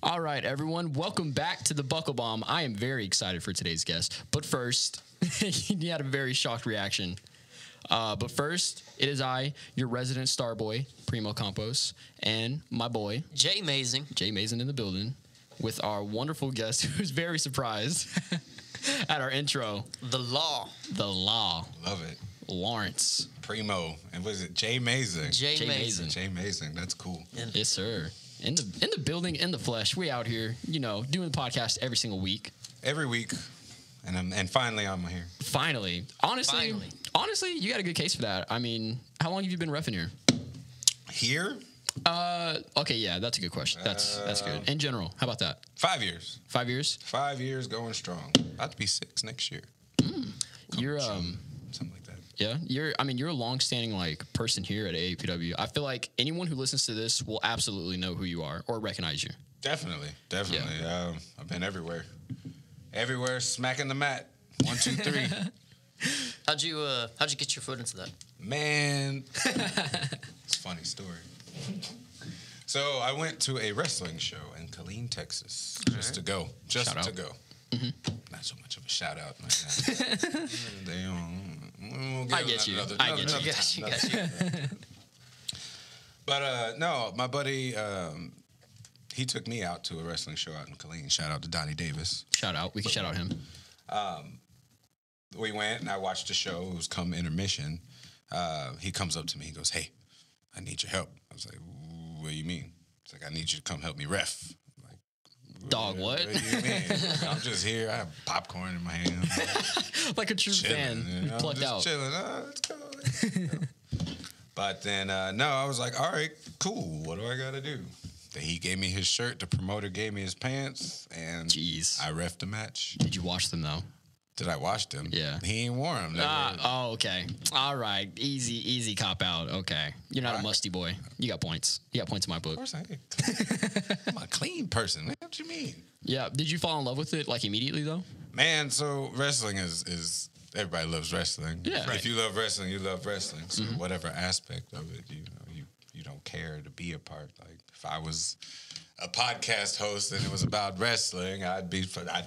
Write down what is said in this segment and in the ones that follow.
All right, everyone. Welcome back to the Buckle Bomb. I am very excited for today's guest. But first, he had a very shocked reaction. But first, it is I, your resident star boy, Primo Campos, and my boy, Jay Mazing. Jay Mazing in the building, with our wonderful guest who's very surprised at our intro. The Law. Love it. Lawrence. Primo. And was it Jay Mazing? Jay Mazing. Jay Mazing. That's cool. Yes, sir. In the building, in the flesh. We out here, doing the podcast every single week. Every week. And finally I'm here. Finally. Honestly, you got a good case for that. I mean, how long have you been reffing here? Here? Okay, yeah, that's a good question. That's good. In general, how about that? 5 years. 5 years? 5 years going strong. About to be 6 next year. You're something like that. Yeah, you're a long-standing person here at AAPW. I feel like anyone who listens to this will absolutely know who you are or recognize you. Definitely. Yeah. I've been everywhere. Everywhere, smacking the mat. 1, 2, 3. How'd you get your foot into that? Man, it's a funny story. So I went to a wrestling show in Killeen, Texas, to go. Shout out. Mm-hmm. Not so much of a shout out, man. I get you. But no, my buddy, he took me out to a wrestling show out in Killeen. Shout out to Donnie Davis. Shout out. We can shout out him. We went and I watched the show. It was come intermission. He comes up to me. He goes, "Hey, I need your help." I was like, "What do you mean?" It's like, "I need you to come help me ref." I'm like, Dog, what? What do you mean? I'm just here. I have popcorn in my hand. Like a true fan. Plucked out. Chilling. Let's go. But then, no, I was like, all right, cool. What do I got to do? Then he gave me his shirt. The promoter gave me his pants. And jeez. I reffed the match. Did you wash them, though? Did I wash them? Yeah. He ain't wore them. Okay. All right. Easy cop out. Okay. You're not a musty boy. You got points. You got points in my book. Of course I am. I'm a clean person. What you mean? Yeah. Did you fall in love with it immediately though? Man, so wrestling is everybody loves wrestling. Yeah. If you love wrestling, you love wrestling. So whatever aspect of it, you don't care to be a part. Like if I was a podcast host and it was about wrestling, I'd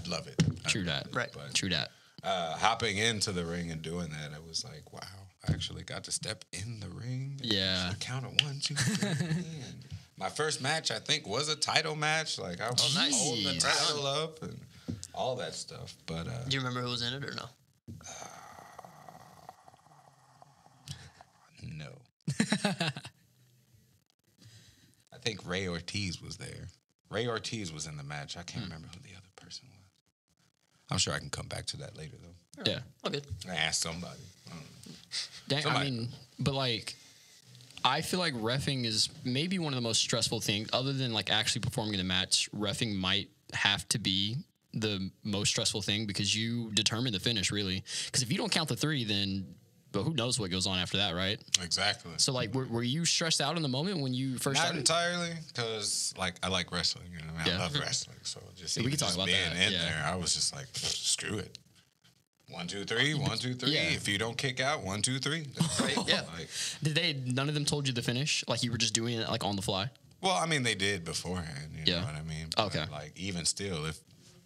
love it. True that. Right. But, True that. hopping into the ring and doing that, I was like, wow, I actually got to step in the ring. Yeah. Count of 1, 2, 3. My first match, I think, was a title match. Like I was holding the title up and all that stuff. But do you remember who was in it or no? No. I think Ray Ortiz was there. Ray Ortiz was in the match. I can't remember who the other person was. I'm sure I can come back to that later, though. Yeah. Okay. Ask somebody. Dang, I mean, but I feel like reffing is maybe one of the most stressful things. Other than actually performing in the match, reffing might have to be the most stressful thing because you determine the finish, really. Because if you don't count the 3, then but who knows what goes on after that, right? Exactly. So, were you stressed out in the moment when you first Not started? entirely, because I like wrestling. You know, I love wrestling. So just we can talk about being that. in there, I was just like, screw it. 1, 2, 3. 1, 2, 3. Yeah. If you don't kick out, 1, 2, 3. Right. Yeah. None of them told you the finish? You were just doing it on the fly? Well, I mean, they did beforehand. You know what I mean? But, okay. Even still, if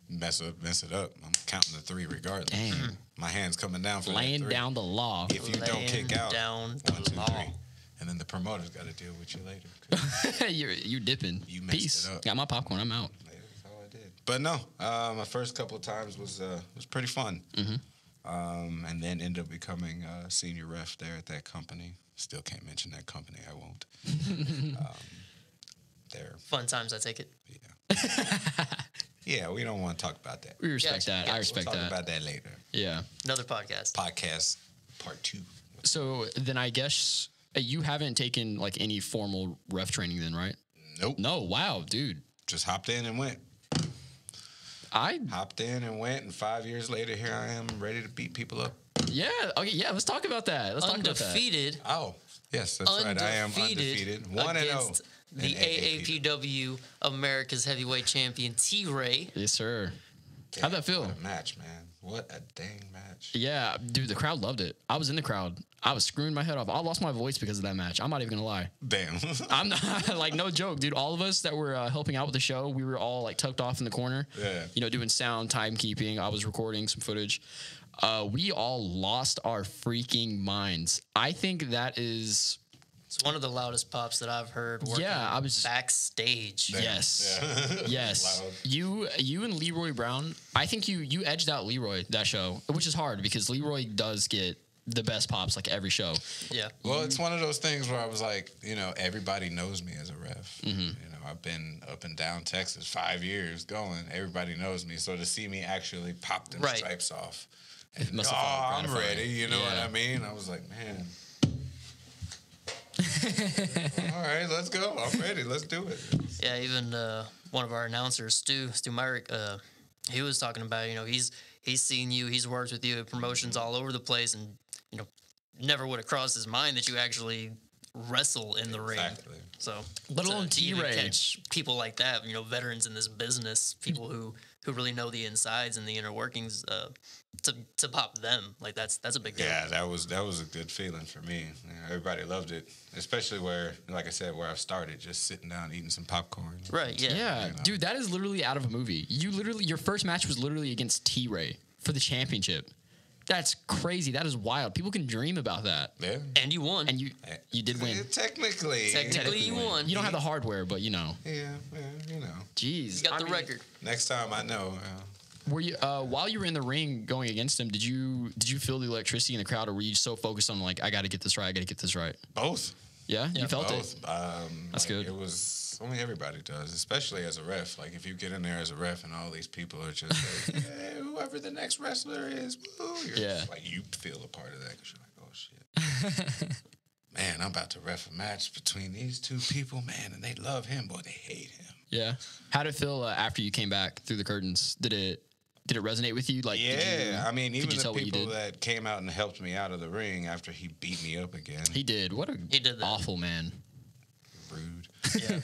mess it up, I'm counting the 3 regardless. Dang. My hand's coming down for laying that 3. down the law. If you don't kick out, down 1, the 2, law. 3. And then the promoter's got to deal with you later. you dipping. You messed Peace. it up. Got my popcorn. I'm out. That's all I did. But no, my first couple of times was pretty fun. And then ended up becoming a senior ref there at that company. Still can't mention that company. I won't. There. Fun times, I take it. Yeah. Yeah, we don't want to talk about that. We respect that. I respect We'll that. talk about that later. Yeah. Another podcast. Podcast part 2. So then I guess you haven't taken any formal ref training then, right? Nope. No. Wow, dude. Just hopped in and went. Hopped in and went, and 5 years later, here I am, ready to beat people up. Yeah. Okay. Yeah. Let's talk about that. Undefeated. Oh, yes, that's right. I am undefeated. 1-0. The AAPW America's Heavyweight Champion T-Ray. Yes, sir. How'd that feel? What a match, man. What a dang match. Yeah, dude, the crowd loved it. I was in the crowd. I was screwing my head off. I lost my voice because of that match. I'm not even gonna lie. Damn. I'm not like no joke, dude. All of us that were helping out with the show, we were all like tucked off in the corner. Yeah. You know, doing sound, timekeeping. I was recording some footage. We all lost our freaking minds. I think that is. It's one of the loudest pops that I've heard. Yeah, I was backstage. Damn. Yes, Yeah. yes. Loud. You and Leroy Brown. I think you edged out Leroy that show, which is hard because Leroy does get the best pops like every show. Yeah. Well, it's one of those things where I was like, you know, everybody knows me as a ref. Mm-hmm. You know, I've been up and down Texas 5 years going. Everybody knows me. So to see me actually pop them Right. stripes off. It must Oh, have felt I'm gratifying. ready. You know what Yeah. I mean? I was like, man. All right, let's go. I'm ready. Let's do it. Yeah, even one of our announcers, Stu Myrick, he was talking about, you know, he's seen you, he's worked with you at promotions all over the place, and, you know, never would have crossed his mind that you actually wrestle in the ring. Exactly. So, Let alone to even T-Ray. catch people like that, you know, veterans in this business, people who really know the insides and the inner workings, to pop them, like that's a big deal. Yeah, that was a good feeling for me. Yeah, everybody loved it, especially where, like I said, where I've started, just sitting down eating some popcorn. Right, yeah. Yeah, You know. dude, that is literally out of a movie. Your first match was literally against T-Ray for the championship. That's crazy. That is wild. People can dream about that. Yeah. And you won. And you did win. Technically. Technically, you won. You don't have the hardware, but you know. Yeah, you know. Jeez. You got I the mean, record. Next time I know. Were you while you were in the ring going against him, did you feel the electricity in the crowd, or were you so focused on like I got to get this right, I got to get this right? Both. Yeah, you felt Both. it. That's good. It was, I mean, everybody does, especially as a ref. Like, if you get in there as a ref and all these people are just like, hey, whoever the next wrestler is, woo, you're Yeah. just like, you feel a part of that because you're like, oh, shit. Man, I'm about to ref a match between these two people, man, and they love him, boy, they hate him. Yeah. How did it feel after you came back through the curtains? Did it resonate with you? Like, Yeah, I mean, even you the tell what you people did? that came out and helped me out of the ring after he beat me up again. He did. What a He did that. awful man. Rude. Yeah.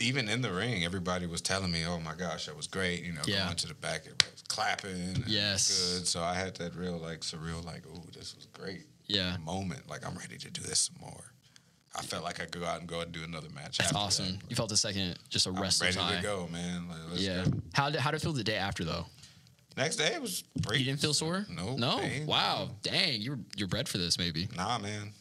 Even in the ring, everybody was telling me, "Oh my gosh, that was great!" You know, Yeah. going to the back, everybody was clapping. And it was Yes. good. So I had that real like surreal, like, "Ooh, this was great." Yeah. Moment, like I'm ready to do this some more. I felt like I could go out and do another match. That's after awesome. that. You felt a second, just a I'm wrestler's ready high. to go, man. Like, let's Yeah. go. How did it feel the day after though? Next day it was great. You didn't feel sore? No. No. pain. Wow. Dang. You're bred for this. Maybe Nah, man.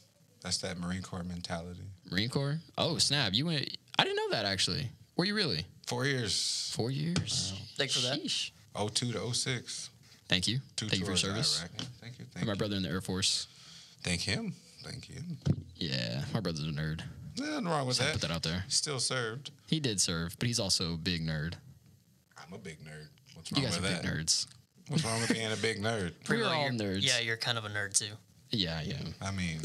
That's that Marine Corps mentality. Marine Corps. Oh snap! You went. I didn't know that actually. Were you really? 4 years. 4 years. Thanks for that. Sheesh. 02 to 06. Thank you. Two Thank you for your tours to service. Iraq. Yeah, thank you. My brother in the Air Force. Thank him. Thank you. Yeah, my brother's a nerd. Nothing wrong with Put that. that out there. Still served. He did serve, but he's also a big nerd. I'm a big nerd. What's You wrong guys are with big that? nerds. What's wrong with being a big nerd? We're all you're- nerds. Yeah, you're kind of a nerd too. Yeah, yeah. I mean,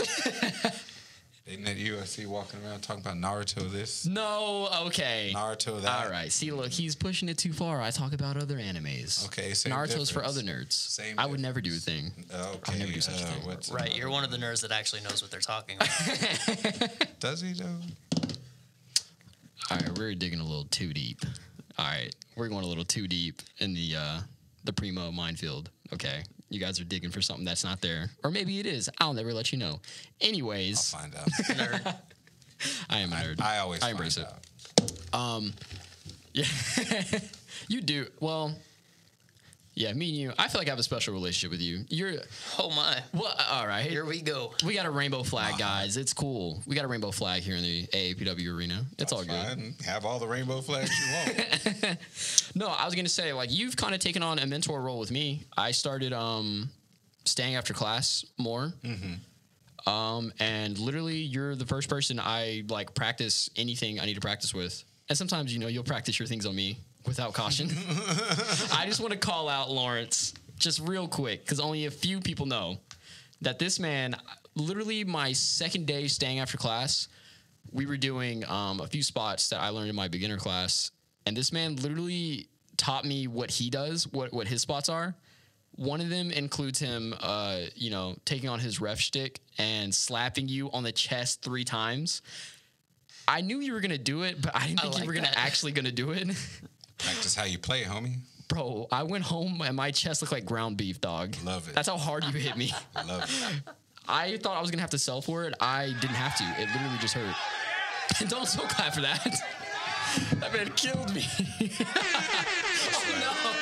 isn't that you I see walking around talking about Naruto this, No, okay. Naruto that? All right. See, look, he's pushing it too far. I talk about other animes. Okay, same Naruto's for difference. other nerds. Same I would never do a thing. Okay. I'd never do such a thing. What's Right, you're one of the nerds that actually knows what they're talking about. Does he though? All right, we're digging a little too deep. All right, we're going a little too deep in the Primo minefield. Okay, you guys are digging for something that's not there, or maybe it is. I'll never let you know. I'll Anyways, find out. Nerd. I am a nerd. I always I embrace find it. out. Yeah, you do. Well, yeah, me and you. I feel like I have a special relationship with you. You're Oh my. well. All right, Here we go. we got a rainbow flag, guys. It's cool. We got a rainbow flag here in the AAPW arena. It's all good. Fine. Have all the rainbow flags you want. No, I was gonna say, like, you've kind of taken on a mentor role with me. I started staying after class more. And literally you're the first person I like practice anything I need to practice with. And sometimes, you know, you'll practice your things on me without caution. I just want to call out Lawrence just real quick because only a few people know that this man, literally my second day staying after class, we were doing a few spots that I learned in my beginner class. And this man literally taught me what he does, what his spots are. One of them includes him, you know, taking on his ref shtick and slapping you on the chest 3 times. I knew you were going to do it, but I didn't think you like were that. actually going to do it. Practice how you play, homie. Bro, I went home and my chest looked like ground beef, dog. Love it. That's how hard you hit me. Love it. I thought I was going to have to sell for it. I didn't have to. It literally just hurt. And don't so clap for that. That man killed me. Oh, no.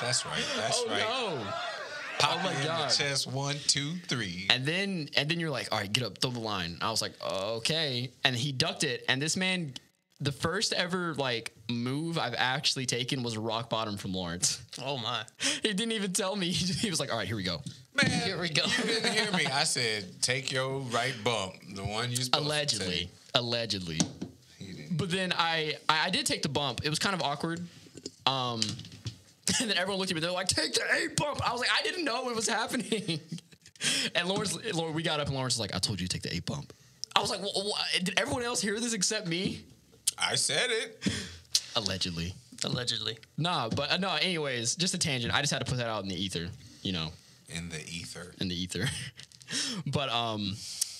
That's right. That's Oh, right. no. Pop Oh, my me in God. the chest. 1, 2, 3. And then you're like, all right, get up, throw the line. I was like, okay. And he ducked it. And this man, the first ever like move I've actually taken was a rock bottom from Lawrence. Oh my! He didn't even tell me. He was like, all right, here we go. Man, Here we go. You didn't hear me. I said, take your right bump, the one you supposed to take. Allegedly. He didn't. But then I did take the bump. It was kind of awkward. And then everyone looked at me. They're like, take the A bump. I was like, I didn't know it was happening. And we got up and Lawrence was like, I told you to take the A bump. I was like, what? Did everyone else hear this except me? I said it. Allegedly. Nah, But no, anyways, just a tangent. I just had to put that out in the ether, you know. In the ether. But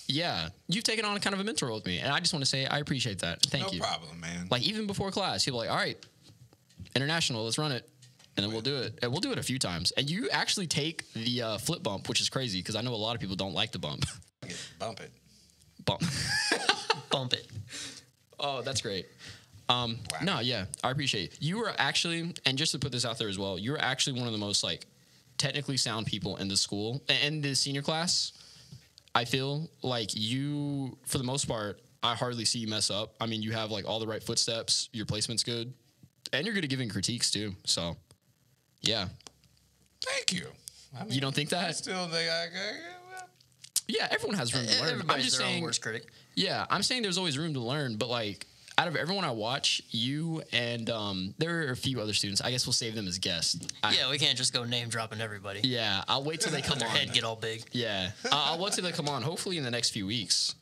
yeah, you've taken on kind of a mentor role with me. And I just want to say I appreciate that. Thank you. No problem, man. Like even before class, you'll be like, all right, international, let's run it. And then we'll do it. And we'll do it a few times. And you actually take the flip bump, which is crazy because I know a lot of people don't like the bump. Bump it. Bump. bump it. Oh, that's great. Wow. No, yeah, I appreciate it. You were actually, and just to put this out there as well, you're actually one of the most like technically sound people in the school and the senior class. I feel like you, for the most part, I hardly see you mess up. I mean, you have like all the right footsteps. Your placement's good, and you're good at giving critiques too. So, yeah. Thank you. I mean, You don't think I that? still think Yeah, everyone has room to learn. I'm Everybody's just their own saying. worst critic. Yeah, I'm saying there's always room to learn, but like out of everyone I watch, you and there are a few other students. I guess we'll save them as guests. Yeah, we can't just go name dropping everybody. Yeah, I'll wait till they come Their on. head get all big. Yeah, I'll wait till they come on. Hopefully in the next few weeks.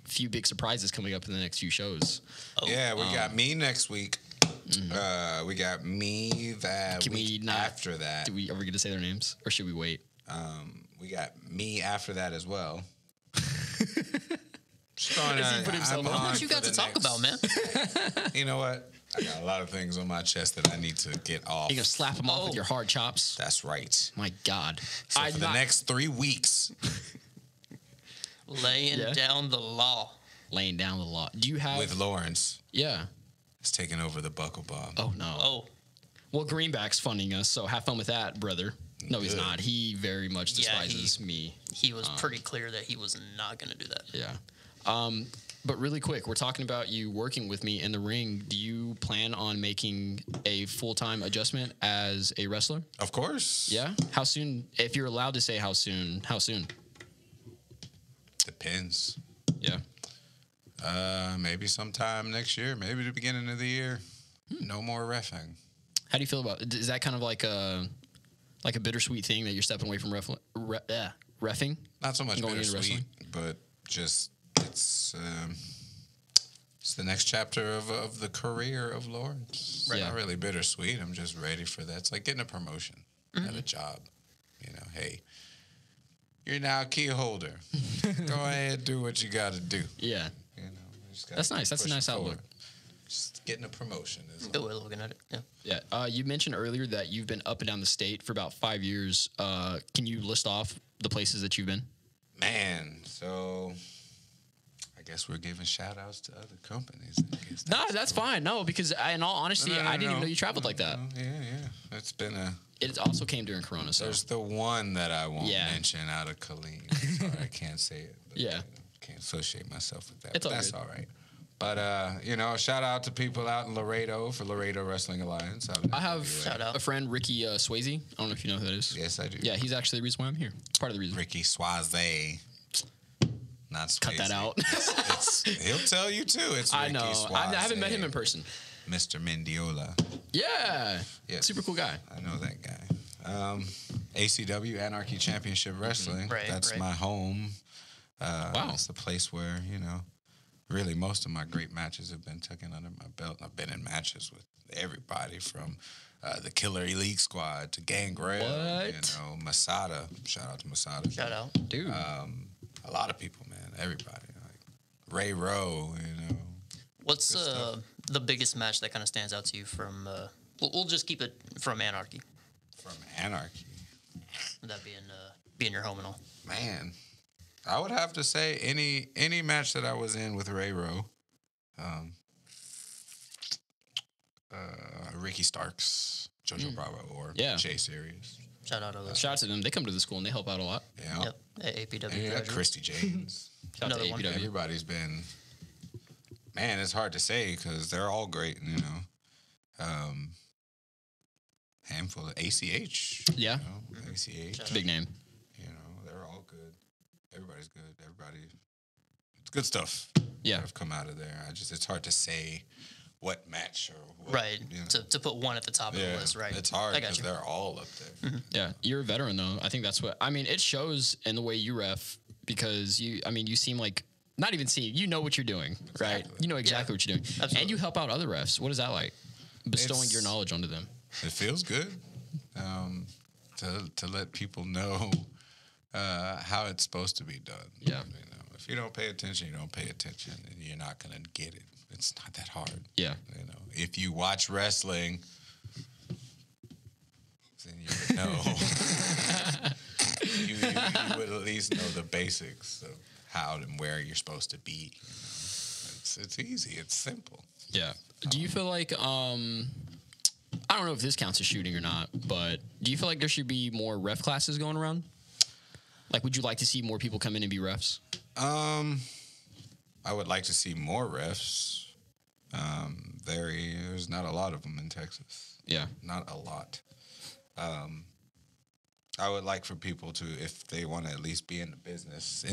Few big surprises coming up in the next few shows. Yeah, we got me next week. We got me that Can we week not- after that. Are we going to say their names, or should we wait? We got me after that as well. He put himself on? What you got to talk about, man? You know what? I got a lot of things on my chest that I need to get off. You're going to slap them off with your hard chops? That's right. My God. So for the next 3 weeks, Laying down the law. Laying down the law. Do you have... with Lawrence, Yeah. it's taking over the buckle bomb. Oh, no. Oh, Well, Greenback's funding us, so have fun with that, brother. No, he's Good. not. He very much Yeah, despises me. he was pretty clear that he was not going to do that. Yeah. But really quick, we're talking about you working with me in the ring. Do you plan on making a full-time adjustment as a wrestler? Of course. Yeah? How soon? If you're allowed to say how soon, how soon? Depends. Yeah. Maybe sometime next year. Maybe the beginning of the year. No more reffing. How do you feel about it? Is that kind of like a bittersweet thing that you're stepping away from reffing? Not so much Going into bittersweet, but just it's the next chapter of the career of Lawrence. It's Yeah. not really bittersweet. I'm just ready for that. It's like getting a promotion at a job. You know, hey, you're now a key holder. Go ahead, do what you got to do. Yeah. You know, we just gotta That's nice. keep That's a pushing nice outlook. forward. Just getting a promotion is Good way of looking at it. Yeah. Yeah. You mentioned earlier that you've been up and down the state for about 5 years. Can you list off the places that you've been? man. So I guess we're giving shout outs to other companies. I guess No, that's fine. No, because in all honesty, I didn't even know you traveled like that. Yeah. It's been It also came during Corona, so there's the one that I won't Yeah. mention out of Colleen. Sorry, I can't say it. But, Yeah. can't associate myself with that. It's but all that's good. all right. But shout out to people out in Laredo for Laredo Wrestling Alliance. I have Shout out. a friend, Ricky Swayze. I don't know if you know who that is. Yes, I do. Yeah, he's actually the reason why I'm here. Part of the reason. Ricky Swaze. Not Swayze. Cut that out. He'll tell you too. It's Ricky I know. Swaze. I haven't met him in person. Mr. Mendiola. Yeah. Yes. Super cool guy. I know that guy. ACW, Anarchy Championship Wrestling. Right, That's right. my home. Wow. It's the place where, really most of my great matches have been taken under my belt. I've been in matches with everybody from the Killer Elite Squad to Gangrel. What? Masada. Shout out to Masada. Shout out. Dude. A lot of people, man. Everybody. Like Ray Rowe, What's Good stuff. the biggest match that kind of stands out to you from We'll just keep it from Anarchy. From Anarchy. That being your home and all. Man, I would have to say any match that I was in with Ray Rowe, Ricky Starks, JoJo Bravo, or Jay Series. Shout out to those. Shout out to them. They come to the school and they help out a lot. Yeah. Yep. AAPW. Yeah, Christy James. Shout out to AAPW. Everybody's been. Man, it's hard to say because they're all great. You know, handful of ACH. Yeah. You know, ACH. It's a big name. You know, they're all good. Everybody's good. It's good stuff. Yeah. That have come out of there. It's hard to say what match or what, right. You know. To put one at the top of the list, right? It's hard because they're all up there. Mm-hmm. Yeah, you're a veteran though. I think that's what I mean. It shows in the way you ref because you seem like not even seeing. You know what you're doing, right? You know exactly what you're doing, Absolutely. and you help out other refs. What is that like? Bestowing your knowledge onto them. It feels good to let people know how it's supposed to be done. Yeah. You know, if you don't pay attention, you don't pay attention, and you're not gonna get it. It's not that hard. Yeah. You know, if you watch wrestling, then you would know. you would at least know the basics of how and where you're supposed to be. You know? It's easy. It's simple. Yeah. Do you feel like I don't know if this counts as shooting or not, but do you feel like there should be more ref classes going around? Like, would you like to see more people come in and be refs? I would like to see more refs. There's not a lot of them in Texas. Yeah. Not a lot. I would like for people to, if they want to at least be in the business,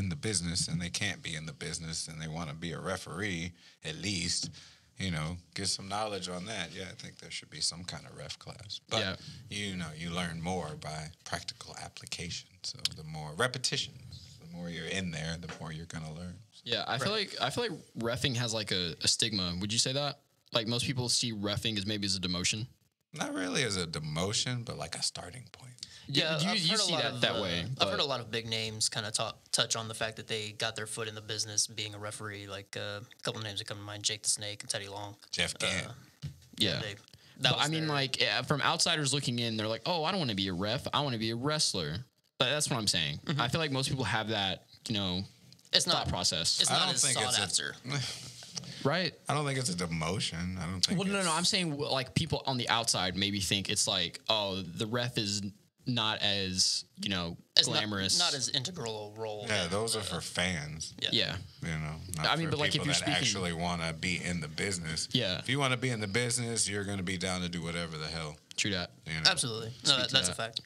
and they can't be in the business, and they want to be a referee, at least, you know, get some knowledge on that. Yeah, I think there should be some kind of ref class. But, you know, you learn more by practical application. So the more repetitions, the more you're in there, the more you're going to learn. So. Yeah, I feel like reffing has like a stigma. Would you say that? Like most people see reffing as maybe as a demotion. Not really as a demotion, but like a starting point. Yeah, you see that way. I've heard a lot of big names kind of touch on the fact that they got their foot in the business being a referee. Like a couple of names that come to mind: Jake the Snake and Teddy Long. Jeff Gant. Yeah. But I mean, like from outsiders looking in, they're like, "Oh, I don't want to be a ref. I want to be a wrestler." But that's what I'm saying. Mm-hmm. I feel like most people have that, you know, thought process. It's not as sought after. Right. I don't think it's a demotion. I don't think. Well, no. I'm saying like people on the outside maybe think it's like, oh, the ref is not as, you know, glamorous. Not as integral a role. Yeah, those are for fans. Yeah. You know, not for but like if you're speaking, actually want to be in the business. Yeah. If you want to be in the business, you're going to be down to do whatever the hell. True that. You know? Absolutely. No, that's a fact.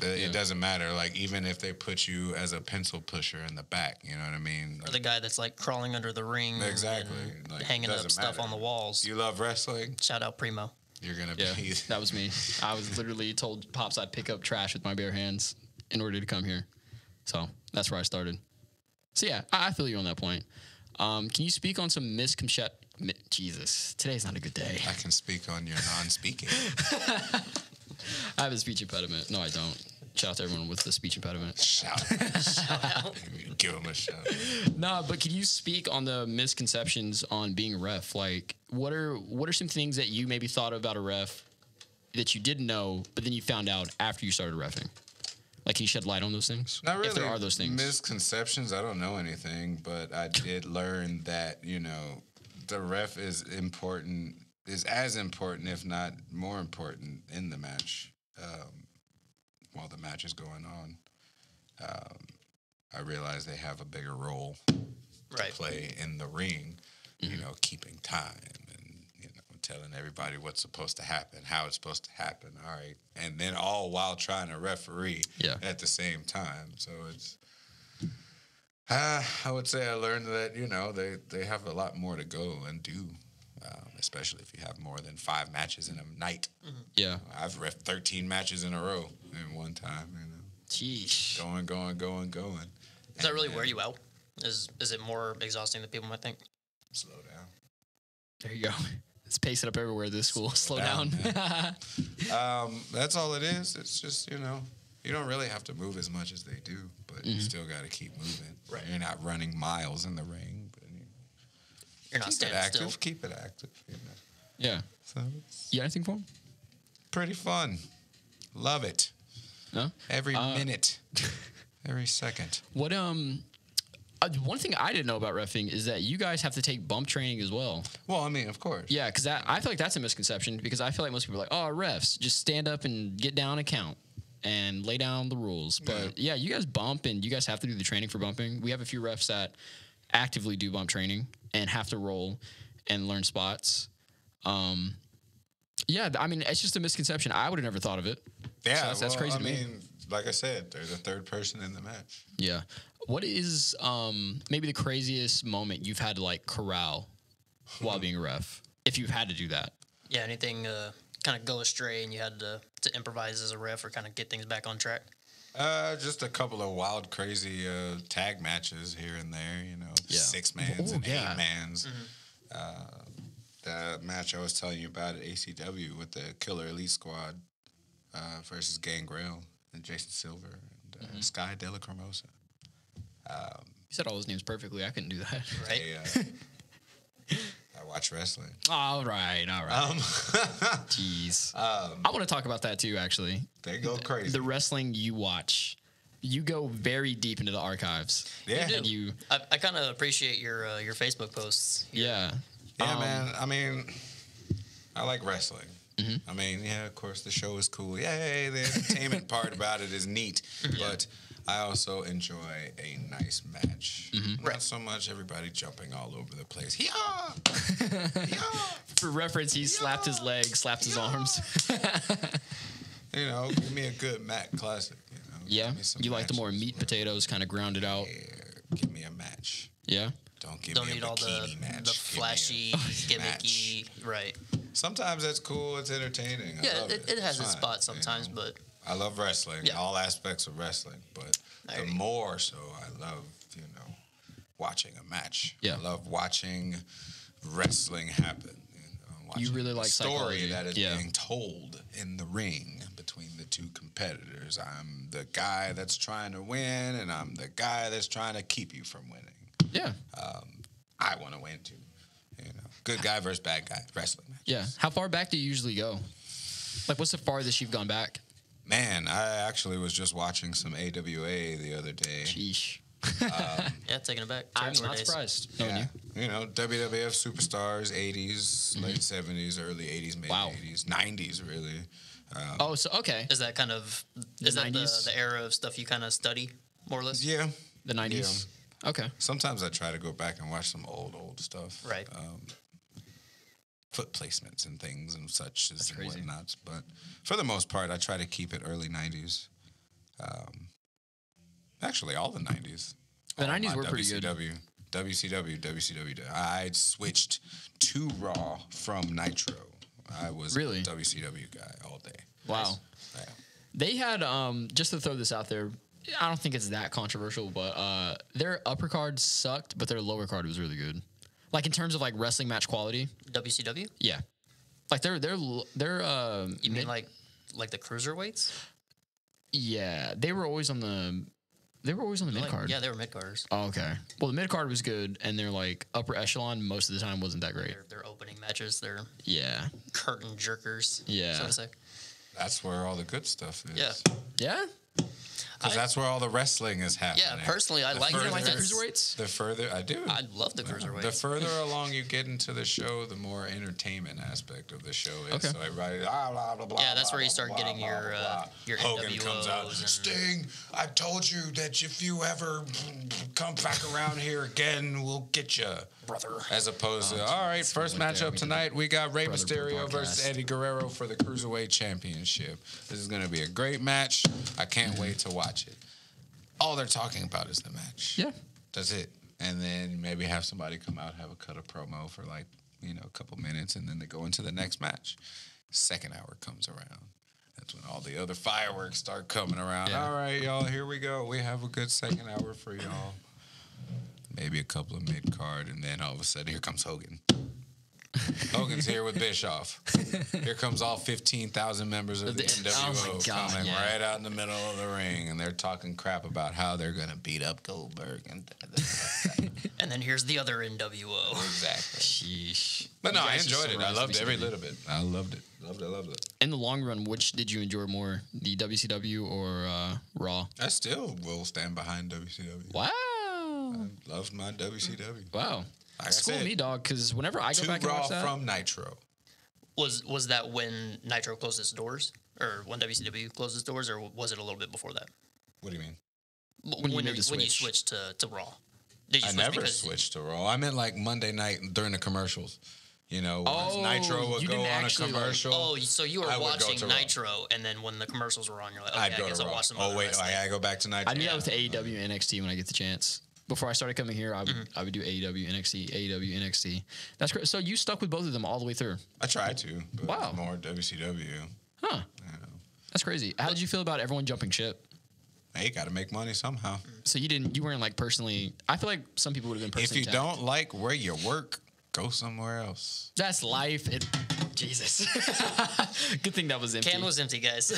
It doesn't matter. Like, even if they put you as a pencil pusher in the back, you know what I mean? Or the guy that's, like, crawling under the ring. Exactly. And like, hanging up stuff on the walls. You love wrestling? Shout out Primo. You're going to be... that was me. I was literally told Pops I'd pick up trash with my bare hands in order to come here. So that's where I started. So, yeah, I feel you on that point. Can you speak on some misconceptions? Jesus, today's not a good day. I can speak on your non-speaking. I have a speech impediment. No, I don't. Shout out to everyone with the speech impediment. Shout out. Give them a shout. No, but can you speak on the misconceptions on being a ref? Like, what are some things that you maybe thought about a ref that you didn't know, but then you found out after you started reffing? Like, can you shed light on those things? Not really. If there are those things. Misconceptions, I don't know anything, but I did learn that, you know, the ref is as important, if not more important, in the match. While the match is going on, I realize they have a bigger role to play in the ring, you know, keeping time and, you know, telling everybody what's supposed to happen, how it's supposed to happen, all right? And then all while trying to referee at the same time. So it's, I would say I learned that, you know, they have a lot more to go and do. Especially if you have more than 5 matches in a night. Mm-hmm. Yeah. I've reffed 13 matches in a row in one time, you know. Jeez. Going. Does that really wear you out? Is it more exhausting than people might think? Slow down. There you go. Let's pace it up everywhere at this school. Slow down. That's all it is. It's just, you know, you don't really have to move as much as they do, but you still got to keep moving. Right. You're not running miles in the ring. You're not standing still. Keep it active. You know? Yeah. So you got anything for him? pretty fun. Love it. No? Every minute, every second. What one thing I didn't know about reffing is that you guys have to take bump training as well. Well, I mean, of course. Yeah, because I feel like that's a misconception because I feel like most people are like, oh, refs, just stand up and get down and count and lay down the rules. But yeah, you guys bump and you guys have to do the training for bumping. We have a few refs that actively do bump training and have to roll and learn spots. Yeah, I mean, it's just a misconception. I would have never thought of it. Yeah, So that's crazy to me. I mean, like I said, they're the third person in the match. Yeah. What is maybe the craziest moment you've had to like corral while being a ref? If you've had to do that. Yeah, anything kind of go astray and you had to improvise as a ref or kind of get things back on track? Just a couple of wild, crazy tag matches here and there. You know, Yeah. 6-mans and yeah. 8-mans. The match I was telling you about at ACW with the Killer Elite Squad versus Gangrel and Jason Silver and Sky De La Cremosa. You said all those names perfectly. I couldn't do that. Right? I watch wrestling. All right. Jeez. I want to talk about that too, actually. They go crazy. The wrestling you watch. You go very deep into the archives. Yeah. And you I kind of appreciate your Facebook posts. yeah. Yeah, man. I mean, I like wrestling. I mean, yeah, of course, the show is cool. Yay, the entertainment part about it is neat. But I also enjoy a nice match. Not so much everybody jumping all over the place. Yeah! For reference, he slapped his leg, slapped his arms. You know, give me a good Mac classic. You know, Yeah. give me some You like the more matches. meat potatoes, kind of grounded out. Yeah, give me a match. Yeah. Don't give Don't me need a all bikini match. the Give me flashy, a match. gimmicky. Right. Sometimes that's cool. It's entertaining. I Yeah, love it has its fine, spot sometimes, you know. but I love wrestling, Yeah. all aspects of wrestling, but I the agree. more so I love, watching a match. Yeah. I love watching wrestling happen. Watching really like the story psychology. that is Yeah. being told in the ring between the two competitors. I'm the guy that's trying to win, and I'm the guy that's trying to keep you from winning. Yeah. I want to win too. Good guy versus bad guy wrestling match. Yeah. How far back do you usually go? Like, what's the farthest you've gone back? Man, I actually was just watching some AWA the other day. Sheesh. yeah, taking it back. I'm Territory not days. surprised. Knowing Yeah. you. WWF superstars, 80s, late 70s, early 80s, maybe Wow. 80s, 90s, really. Oh, so okay. Is that kind of The is that 90s? the era of stuff you kind of study more or less? Yeah. The 90s. Okay. Sometimes I try to go back and watch some old stuff. Right. Foot placements and things and such and crazy. whatnots. But for the most part, I try to keep it early 90s. Actually, all the 90s. The All 90s my were pretty good. WCW. I switched to Raw from Nitro. I was Really? a WCW guy all day. Wow. Yeah. They had just to throw this out there. I don't think it's that controversial, but their upper card sucked, but their lower card was really good. Like in terms of like wrestling match quality. WCW? Yeah. Like they're You mean like the cruiserweights? yeah, they were always on the mid card. Yeah, they were mid carders. Oh, okay. Well, the mid card was good, and their like upper echelon most of the time wasn't that great. Their opening matches, their Yeah. curtain jerkers. Yeah. So to say. That's where all the good stuff is. Yeah. Yeah. Because that's where all the wrestling is happening. Yeah, personally, I like You it. don't like the That's- cruiserweights? The further I do. I love the cruiserweights. The further along you get into the show, the more entertainment aspect of the show is. Okay. So everybody, blah, blah, blah, Yeah, that's blah, where you blah, start blah, getting blah, your, blah, blah. your Hogan comes out. NWOs and- Sting, I told you that if you ever come back around here again, we'll get you, brother. As opposed to, all right, first went there. matchup tonight, we got Rey Brother Mysterio podcast. versus Eddie Guerrero for the Cruiserweight Championship. This is going to be a great match. I can't wait to watch it. All they're talking about is the match. Yeah. That's it. And then maybe have somebody come out, have a cut of promo for like, a couple minutes, and then they go into the next match. Second hour comes around. That's when all the other fireworks start coming around. Yeah. All right, y'all, here we go. We have a good second hour for y'all. Maybe a couple of mid-card, and then all of a sudden, here comes Hogan. Hogan's here with Bischoff. Here comes all 15,000 members of the NWO coming right out in the middle of the ring, and they're talking crap about how they're going to beat up Goldberg. And then here's the other NWO. Exactly. Sheesh. But no, I enjoyed it. I loved every little bit. I loved it. Loved it. In the long run, which did you enjoy more, the WCW or Raw? I still will stand behind WCW. Wow. I loved my WCW. Wow. Like School me, dog, because whenever I go back and watch that. from Nitro. Was that when Nitro closed its doors? Or when WCW closed its doors? Or was it a little bit before that? What do you mean? When you switched to Raw. Did you I never switched to Raw. I meant like Monday night during the commercials. You know, Nitro would go on a commercial. So you were watching Nitro, and then when the commercials were on, you're like, okay, I guess I'll watch some other wrestling. I gotta go back to Nitro. I do that with AEW and NXT when I get the chance. Before I started coming here, I would do AEW, NXT. That's great. So you stuck with both of them all the way through? I tried to, but wow. More WCW. Huh. That's crazy. How did you feel about everyone jumping ship? Hey, got to make money somehow. So you weren't like personally, I feel like some people would have been personally If you don't like where you work, go somewhere else. That's life. Jesus. Good thing that was empty. Can was empty, guys.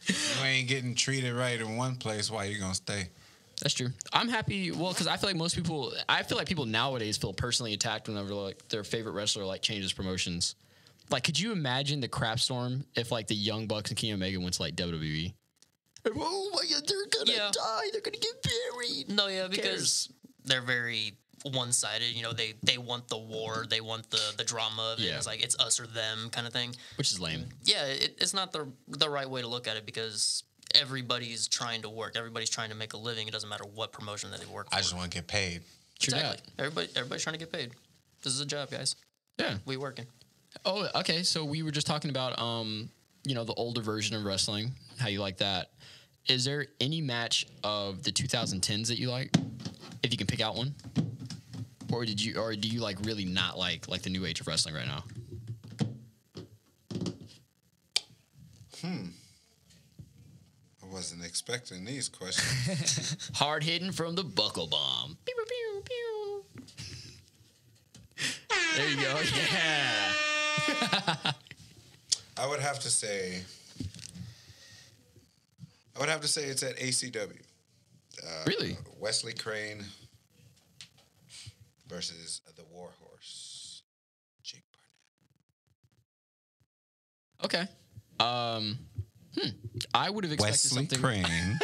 You ain't getting treated right in one place. Why you gonna stay? That's true. I'm happy. Well, because I feel like people nowadays feel personally attacked whenever like their favorite wrestler like changes promotions. Like, could you imagine the crap storm if like the Young Bucks and Kenny Omega went to like WWE? Oh my God, they're gonna die. They're gonna get buried. No, yeah, because they're very one-sided. You know, they want the war, they want the drama. Yeah. It's like it's us or them kind of thing, which is lame. Yeah, it's not the right way to look at it because everybody's trying to work. Everybody's trying to make a living. It doesn't matter what promotion that they work for. I just want to get paid. Exactly. Everybody's trying to get paid. This is a job, guys. Yeah, we working. Oh, okay. So we were just talking about the older version of wrestling. How you like that? Is there any match of the 2010s that you like? If you can pick out one, or do you like really not like the new age of wrestling right now? I wasn't expecting these questions. Hard hitting from the buckle bomb. Pew, pew, pew, pew. There you go. Yeah. I would have to say it's at ACW. Really? Wesley Crane versus the Warhorse, Jake Barnett. Okay. I would have expected something. Wesley Crane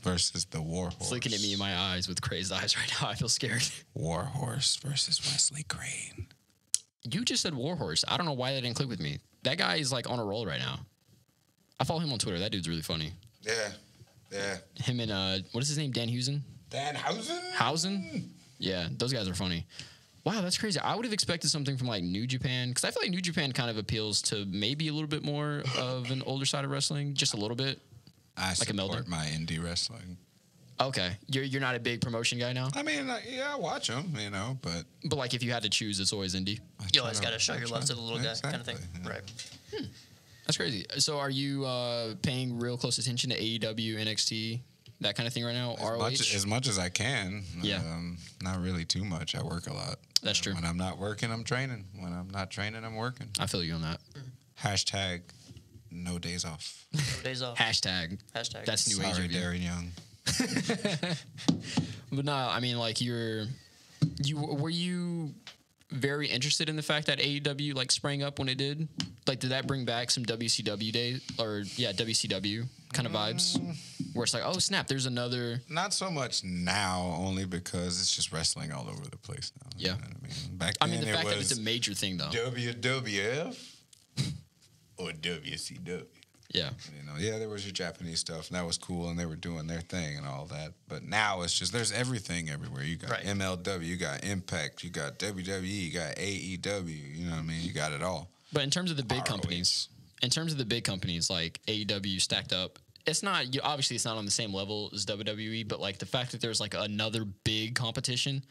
versus the Warhorse. It's looking at me in my eyes with crazed eyes right now. I feel scared. Warhorse versus Wesley Crane. You just said Warhorse. I don't know why that didn't click with me. That guy is like on a roll right now. I follow him on Twitter. That dude's really funny. Yeah. Him and what is his name? Dan Housen? Housen? Yeah, those guys are funny. Wow, that's crazy. I would have expected something from like New Japan because I feel like New Japan kind of appeals to maybe a little bit more of an older side of wrestling, just a little bit. I support my indie wrestling. Okay, you're not a big promotion guy now. I mean, I watch them, but like if you had to choose, it's always indie. You always got to show your love to the little guy, kind of thing, right? That's crazy. So, are you paying real close attention to AEW, NXT, that kind of thing right now? As much as I can. Yeah. Not really too much. I work a lot. That's true. When I'm not working, I'm training. When I'm not training, I'm working. I feel you on that. Hashtag no days off. No days off. Hashtag. That's new age. Sorry, Darren Young. But no, I mean, like were you very interested in the fact that AEW like sprang up when it did? Like, did that bring back some WCW days WCW kind of vibes? Where it's like, oh snap, there's another. Not so much now, only because it's just wrestling all over the place now. Yeah, you know what I mean, back then the fact that it's a major thing though. WWF or WCW. Yeah. There was your Japanese stuff, and that was cool, and they were doing their thing and all that. But now it's just, there's everything everywhere. You got MLW, you got Impact, you got WWE, you got AEW, you know what I mean? You got it all. But in terms of the big companies, like AEW stacked up, it's not, obviously it's not on the same level as WWE, but like the fact that there's like another big competition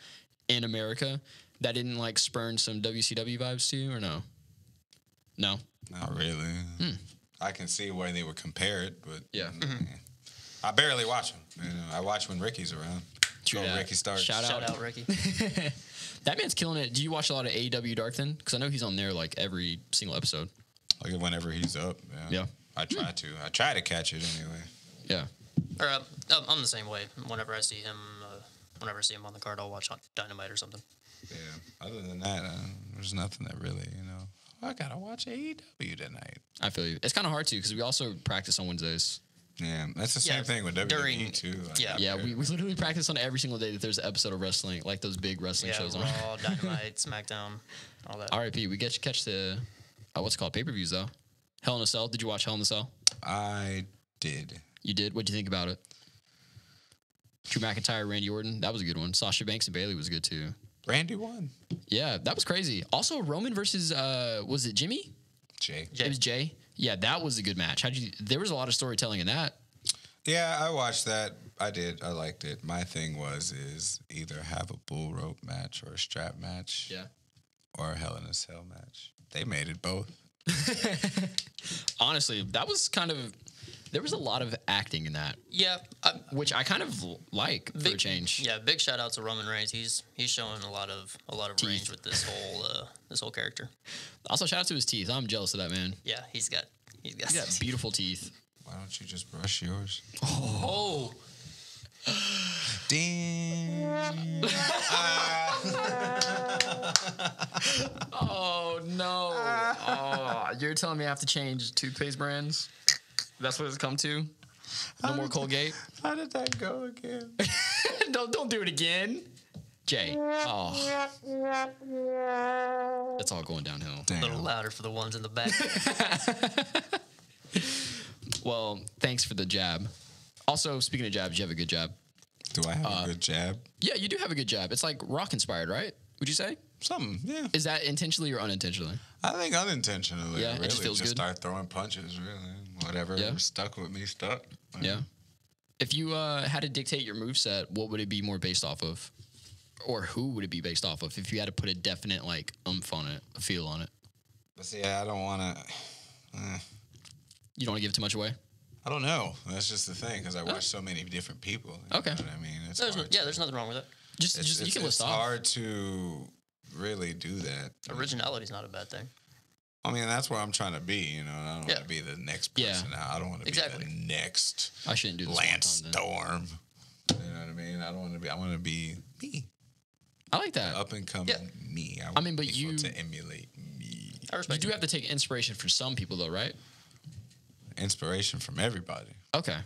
in America, that didn't like spurn some WCW vibes to you, or no? No? Not really. I can see where they would compare it, but yeah, I barely watch them. I watch when Ricky's around. True that. Ricky starts. Shout out Ricky. That man's killing it. Do you watch a lot of AEW Dark then? Because I know he's on there like every single episode. Like whenever he's up. Yeah. I try to. I try to catch it anyway. Yeah. Or I'm the same way. Whenever I see him on the card, I'll watch Dynamite or something. Yeah. Other than that, there's nothing that really, I gotta watch AEW tonight. I feel you. It's kind of hard to because we also practice on Wednesdays. Yeah, that's the same thing with WWE too. Yeah, we literally practice on every single day that there's an episode of wrestling, like those big wrestling shows on. Raw, Dynamite, SmackDown, all that. RIP. We get to catch the what's it called, pay-per-views though. Hell in a Cell. Did you watch Hell in a Cell? I did. You did. What'd you think about it? Drew McIntyre, Randy Orton. That was a good one. Sasha Banks and Bayley was good too. Randy won. Yeah, that was crazy. Also, Roman versus was it Jimmy? Jay. It was Jay. Yeah, that was a good match. There was a lot of storytelling in that. Yeah, I watched that. I did. I liked it. My thing is either have a bull rope match or a strap match. Yeah. Or a Hell in a Cell match. They made it both. Honestly, that was there was a lot of acting in that. Yeah, which I kind of like for a change. Yeah, big shout out to Roman Reigns. He's showing a lot of range with this whole character. Also, shout out to his teeth. I'm jealous of that man. Yeah, he's got beautiful teeth. Why don't you just brush yours? Oh. Damn. Oh no. Oh, you're telling me I have to change toothpaste brands? That's what it's come to? No more Colgate? How did that go again? Don't do it again. Jay. Oh. It's all going downhill. Damn. A little louder for the ones in the back. Well, thanks for the jab. Also, speaking of jabs, you have a good jab. Do I have a good jab? Yeah, you do have a good jab. It's like rock inspired, right? Would you say? Something, yeah. Is that intentionally or unintentionally? I think unintentionally. Yeah, really. it just feels good. Start throwing punches, really. Whatever stuck with me, stuck. Yeah. If you had to dictate your moveset, what would it be more based off of? Or who would it be based off of if you had to put a definite, like, oomph on it, a feel on it? But see, I don't want to... You don't want to give too much away? I don't know. That's just the thing, because I watch so many different people. Okay. You know what I mean? It's there's nothing wrong with it. Just you can list off. It's hard to really do that. Originality's not a bad thing. I mean, that's where I'm trying to be, I don't want to be the next person out. I don't want to be the next I shouldn't do this Lance Storm. You know what I mean? I want to be me. I like that. Up and coming me. I want people to emulate me. I respect you do have to take inspiration from some people, though, right? Inspiration from everybody. Okay.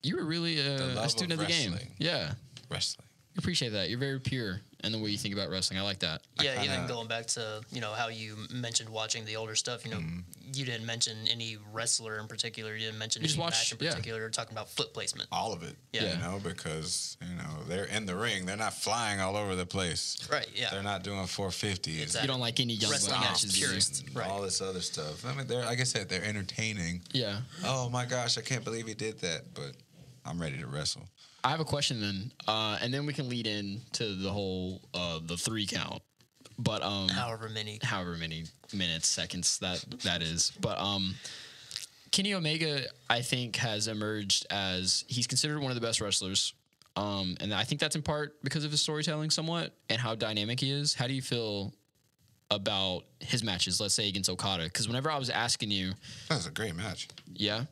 You were really a student of the game. Yeah. Wrestling. I appreciate that. You're very pure in the way you think about wrestling. I like that. Yeah, even going back to, how you mentioned watching the older stuff, you didn't mention any wrestler in particular. You didn't mention any match in particular. You're talking about foot placement. All of it. Yeah. Because, they're in the ring. They're not flying all over the place. Right, yeah. They're not doing 450s. Exactly. You don't like any young wrestling matches. Purist. Right. All this other stuff. I mean, like I said, they're entertaining. Yeah. Oh, my gosh, I can't believe he did that. But I'm ready to wrestle. I have a question then, and then we can lead into the whole the 3 count. But however many minutes, seconds that is. But Kenny Omega, I think, has emerged as he's considered one of the best wrestlers. And I think that's in part because of his storytelling somewhat and how dynamic he is. How do you feel about his matches, let's say against Okada? Because whenever I was asking you... That was a great match. Yeah?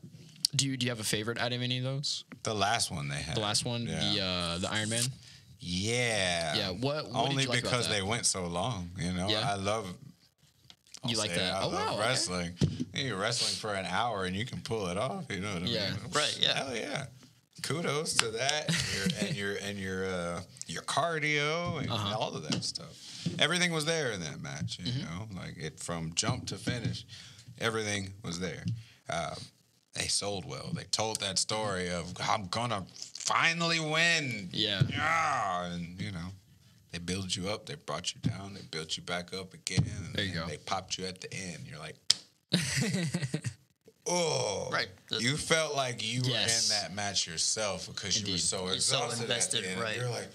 Do you have a favorite out of any of those? The last one they had. The last one? Yeah. The Iron Man? Yeah. Yeah. What Only did you like because about that? they went so long, Yeah. I love... You like that? I love wrestling. You're wrestling for an hour and you can pull it off. You know what I mean? Right. Yeah. Hell yeah. Kudos to that and your cardio and all of that stuff. Everything was there in that match. You know, like it from jump to finish, everything was there. They sold well. They told that story of I'm gonna finally win. Yeah. Yeah, and they build you up, they brought you down, they built you back up again. And there you go. They popped you at the end. You're like, oh, right. You felt like you were in that match yourself because you were so exhausted. So invested, at the end. right? You're like,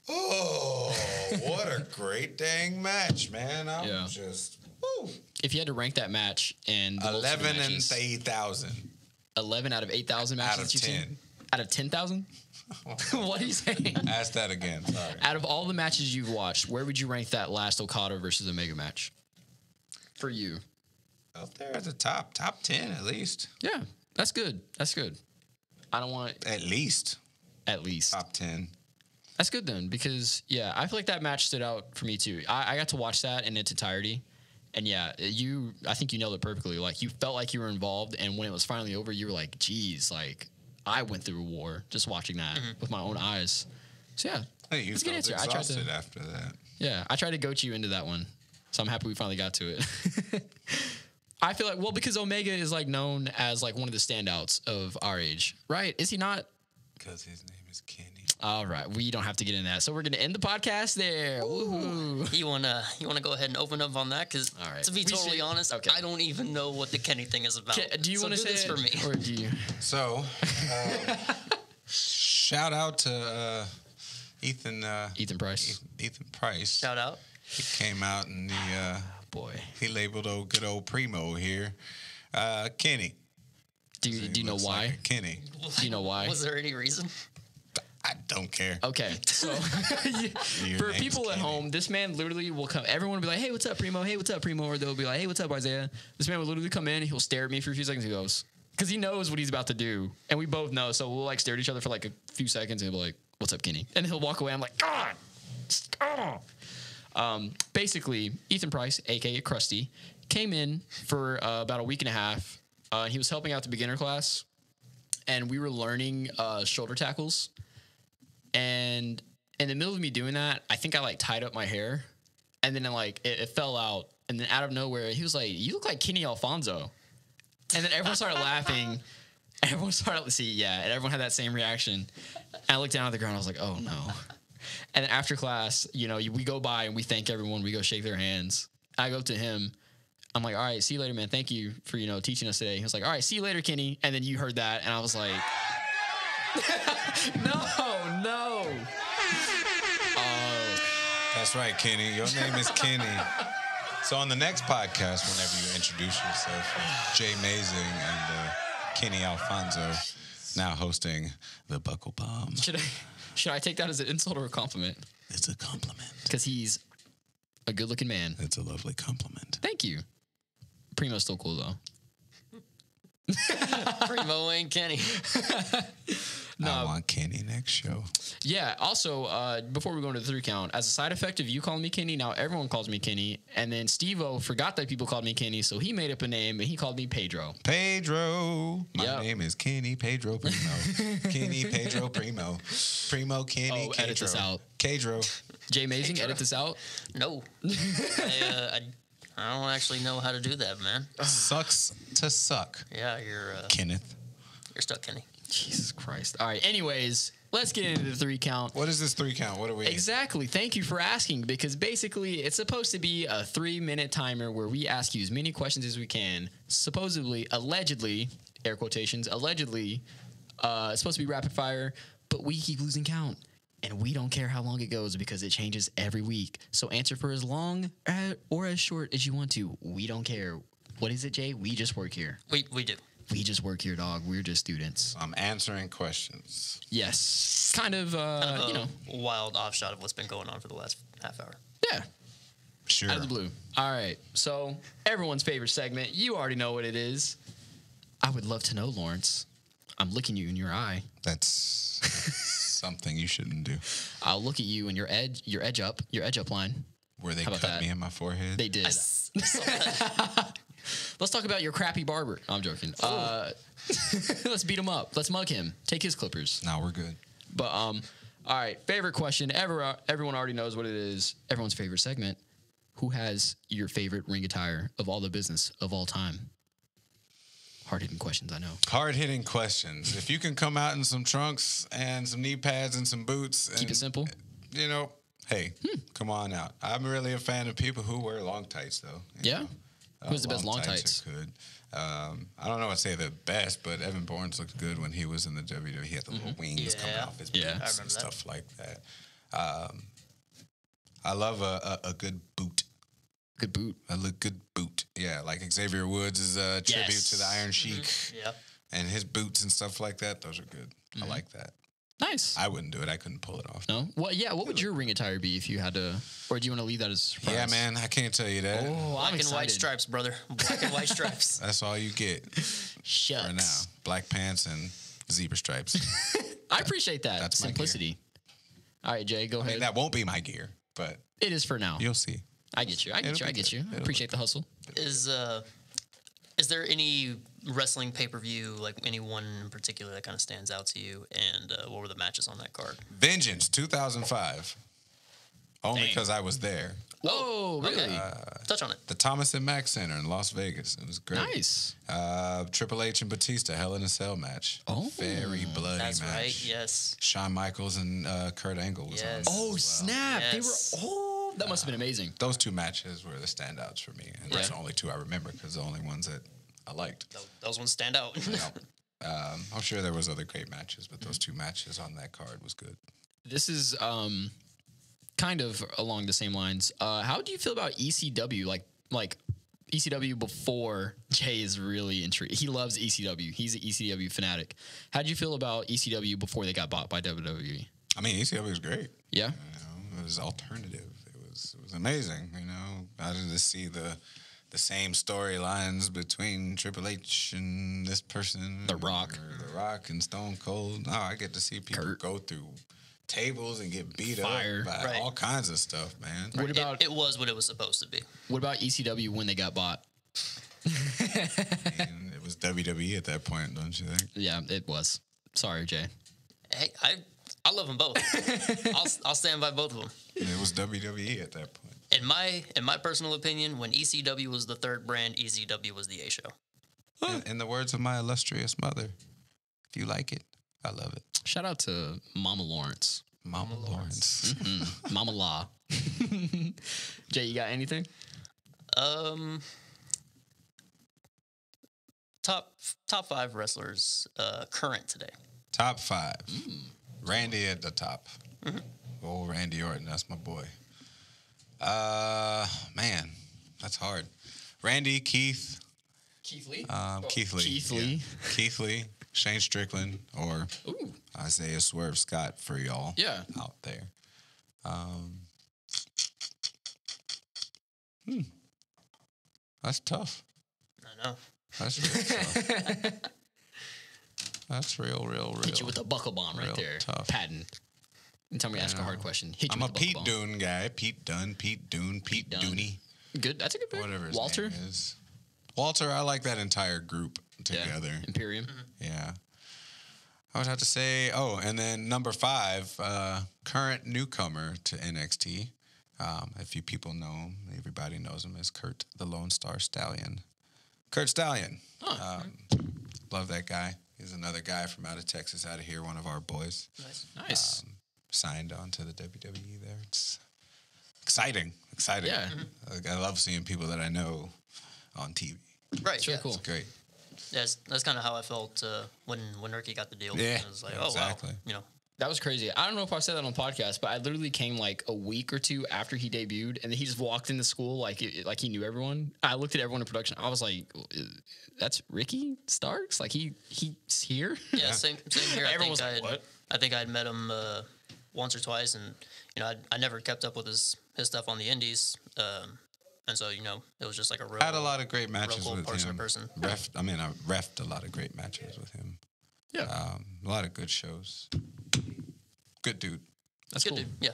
oh, what a great dang match, man! I'm just, woo. If you had to rank that match and 11 and 8,000. 11 out of 8,000 matches out of you've 10. seen? Out of 10,000? What are you saying? Ask that again. Sorry. Out of all the matches you've watched, where would you rank that last Okada versus Omega match for you? Up there at the top 10 at least. Yeah, that's good. That's good. I don't want At least top 10. That's good then, because yeah, I feel like that match stood out for me too. I got to watch that in its entirety, and yeah, I think you nailed it perfectly. Like you felt like you were involved, and when it was finally over, you were like, "Geez, like I went through a war just watching that with my own eyes." So yeah, Hey, you it's a good felt answer. exhausted after that. Yeah, I tried to goat you into that one, so I'm happy we finally got to it. I feel like, well, because Omega is like known as like one of the standouts of our age, right? Is he not? Because his name is Kenny. All right, we don't have to get into that, so we're gonna end the podcast there. Woohoo! You wanna go ahead and open up on that? Because to be totally honest, okay. I don't even know what the Kenny thing is about. Do you want to say this for me? Or do you? So, shout out to Ethan Price. Ethan Price. Shout out. He came out and Boy, he labeled good old Primo here Kenny. do you know Looks why? like a Kenny. Do you know why? Was there any reason? I don't care. Okay, so Your for name's people at Kenny. home, this man literally will come. Everyone will be like, "Hey, what's up, Primo? Hey, what's up, Primo?" Or they'll be like, "Hey, what's up, Isaiah?" This man will literally come in. He'll stare at me for a few seconds. He goes, because he knows what he's about to do, and we both know. So we'll like stare at each other for like a few seconds, and he'll be like, "What's up, Kenny?" And he'll walk away. I'm like, God. Basically, Ethan Price, aka Krusty, came in for about a week and a half. He was helping out the beginner class, and we were learning shoulder tackles. And in the middle of me doing that, I think I like tied up my hair, and then it fell out. And then out of nowhere, he was like, "You look like Kenny Alfonso." And then everyone started laughing. Everyone started and everyone had that same reaction. And I looked down at the ground. I was like, "Oh no." And then after class, we go by and we thank everyone. We go shake their hands. I go up to him. I'm like, "All right, see you later, man. Thank you for, teaching us today." He was like, "All right, see you later, Kenny." And then you heard that. And I was like, no. Oh. That's right, Kenny. Your name is Kenny. So on the next podcast, whenever you introduce yourself, Jay Mazing and Kenny Alfonso, now hosting the Buckle Bomb. Should I take that as an insult or a compliment? It's a compliment. Because he's a good-looking man. It's a lovely compliment. Thank you. Primo's still cool, though. Primo and Kenny. I want Kenny next show. Yeah. Also, before we go into the 3 count, as a side effect of you calling me Kenny, now everyone calls me Kenny. And then Steve-O forgot that people called me Kenny, so he made up a name and he called me Pedro. Pedro. My Yep. name is Kenny Pedro Primo. Kenny Pedro Primo. Primo Kenny. Oh, edit this out. Pedro. Jay Mazing, edit this out. No. I don't actually know how to do that, man. Sucks to suck. Yeah, you're Kenneth. stuck, Kenny. Jesus Christ. All right. Anyways, let's get into the 3 count. What is this 3 count? What are we? Exactly. Thank you for asking, because basically it's supposed to be a 3-minute timer where we ask you as many questions as we can. Supposedly, allegedly, air quotations, allegedly, it's supposed to be rapid fire, but we keep losing count. And we don't care how long it goes because it changes every week. So answer for as long or as short as you want to. We don't care. What is it, Jay? We just work here. We do. We just work here, dog. We're just students. I'm answering questions. Yes. Kind of, Wild offshot of what's been going on for the last half hour. Yeah. Sure. Out of the blue. All right. So everyone's favorite segment. You already know what it is. I would love to know, Lawrence. I'm looking you in your eye. That's something you shouldn't do. I'll look at you and your edge up line. Where they How about cut that? me in my forehead. They did. Let's talk about your crappy barber. I'm joking. Let's beat him up. Let's mug him. Take his clippers. No, we're good. But all right. Favorite question. Everyone already knows what it is. Everyone's favorite segment. Who has your favorite ring attire of all the business of all time? Hard-hitting questions, I know. Hard-hitting questions. If you can come out in some trunks and some knee pads and some boots. Keep it simple. Hey, come on out. I'm really a fan of people who wear long tights, though. Yeah? Who's the best long tights? Are good. I don't know if I'd say the best, but Evan Bourne's looked good when he was in the WWE. He had the little wings coming off his boots Yeah. and stuff like that. I love a good boot. Good boot. A good boot. Yeah, like Xavier Woods is a tribute to the Iron Sheik. Yep. And his boots and stuff like that, those are good. I like that. Nice. I wouldn't do it. I couldn't pull it off. No? Well, yeah. What would your ring attire be if you had to, or do you want to leave that as a surprise? Yeah, man. I can't tell you that. Oh, Black I'm and white excited. stripes, brother. Black and white stripes. That's all you get Shucks. for now. Black pants and zebra stripes. I appreciate that. That's my simplicity. All right, Jay, go I ahead. mean, that won't be my gear, but It is for now. you'll see. I get you. I get It'll you. I be get good. you. I It'll appreciate the hustle. Is there any wrestling pay-per-view, like any one in particular that kind of stands out to you? And what were the matches on that card? Vengeance 2005. Only because I was there. Whoa, really? Okay. Touch on it. The Thomas and Mack Center in Las Vegas. It was great. Nice. Triple H and Batista, Hell in a Cell match. Oh. Very bloody That's match. right. Yes. Shawn Michaels and Kurt Angle was on Yes. it as Oh, well. snap. Yes. They were, that must have been amazing. Those two matches were the standouts for me. And that's Yeah. the only two I remember because the only ones that I liked. Those ones stand out. I'm sure there was other great matches, but those two matches on that card was good. This is kind of along the same lines. How do you feel about ECW? Like ECW before Jay is really intrigued. He loves ECW. He's an ECW fanatic. How do you feel about ECW before they got bought by WWE? I mean, ECW was great. Yeah. It was alternative. It was amazing. I didn't just see the same storylines between Triple H and this person, The Rock. or The Rock and Stone Cold. No, I get to see people Kurt. go through tables and get beat Fire. up by Right. all kinds of stuff, man. What about it was what it was supposed to be. what about ECW when they got bought? And it was WWE at that point, don't you think? Yeah, it was. Sorry, Jay. Hey, I love them both. I'll stand by both of them. And it was WWE at that point. In my personal opinion, when ECW was the third brand, ECW was the A show. In the words of my illustrious mother, if you like it, I love it. Shout out to Mama Lawrence. Mama Lawrence. Mama Law. Jay, you got anything? Top 5 wrestlers current today. Top 5. Randy at the top. Old Randy Orton, that's my boy. Man, that's hard. Randy, Keith, Keith Lee. Keith Lee. Keith Lee. Yeah. Keith Lee, Shane Strickland, or Ooh. Isaiah Swerve Scott for y'all Yeah. out there. That's tough. I know. That's real tough. That's real. Hit you with a buckle bomb right real there. tough. Patton. And tell me to ask a hard question. Hit you I'm a with the Pete buckle bomb. Dune guy. Pete Dunne, Pete Dune, Pete Dunne. Dooney. Good. That's a good pick. Whatever his Walter. name is. Walter, I like that entire group together. Yeah. Imperium. Yeah. I would have to say, and then number 5, current newcomer to NXT. If you people know him, everybody knows him as Kurt the Lone Star Stallion. Kurt Stallion. Love that guy. He's another guy from out of Texas, out of here, one of our boys. Nice. Signed on to the WWE there. It's exciting. Yeah. I love seeing people that I know on TV. Right. It's really yeah. cool. Great. Yeah, that's kind of how I felt when Ricky got the deal. Yeah, It was like, exactly. oh wow, That was crazy. I don't know if I said that on the podcast, but I literally came like a week or two after he debuted, and then he just walked into school like he knew everyone. I looked at everyone in production. I was like, "That's Ricky Starks? Like he's here?" Yeah, same here. Everyone was like, "What?" I think I'd met him once or twice, and I never kept up with his stuff on the indies, and so it was just like a real. I had a lot of great matches cool with person him. to person. I refed a lot of great matches with him. Yeah. A lot of good shows. Good dude. That's Good cool. dude. Yeah.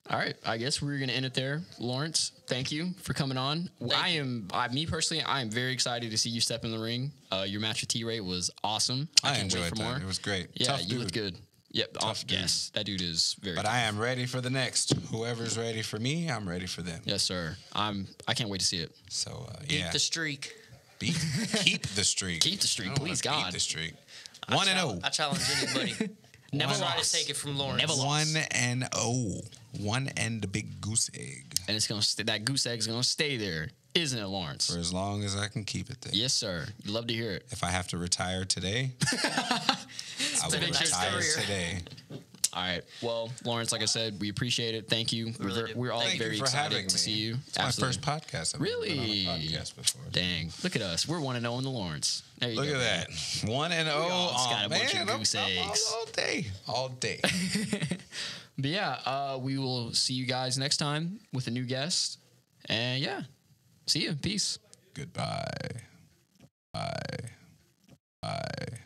All right, I guess we're gonna end it there. Lawrence, thank you for coming on. Me personally, I am very excited to see you step in the ring. Your match with T-Ray was awesome. I can't wait enjoyed for that. more. It was great. Yeah, Tough you dude. looked good. Yep. Tough dude. Yes, that dude is very. But tough. I am ready for the next. Whoever's ready for me, I'm ready for them. Yes, sir. I can't wait to see it. So Keep the streak. keep the streak. Keep the streak, I don't wanna please, God. Keep the streak. 1-0. I challenge anybody. Never Try lost. to take it from Lawrence. Never lost. 1-0. 1 and the big goose egg. And it's gonna that goose egg's gonna stay there, isn't it, Lawrence? For as long as I can keep it there. Yes, sir. Love to hear it. If I have to retire today, I will finish his retire career. today. All right. Well, Lawrence, like I said, we appreciate it. Thank you. We're all Thank you very for having excited to me. see you. It's my first podcast. I've never been on a podcast before. Dang. Look at us. We're 1-0 in the Lawrence. There you Look go. at that. 1-0. got a Man, bunch of goose eggs. all day. All day. But yeah, we will see you guys next time with a new guest. And yeah, see you. Peace. Goodbye. Bye. Bye.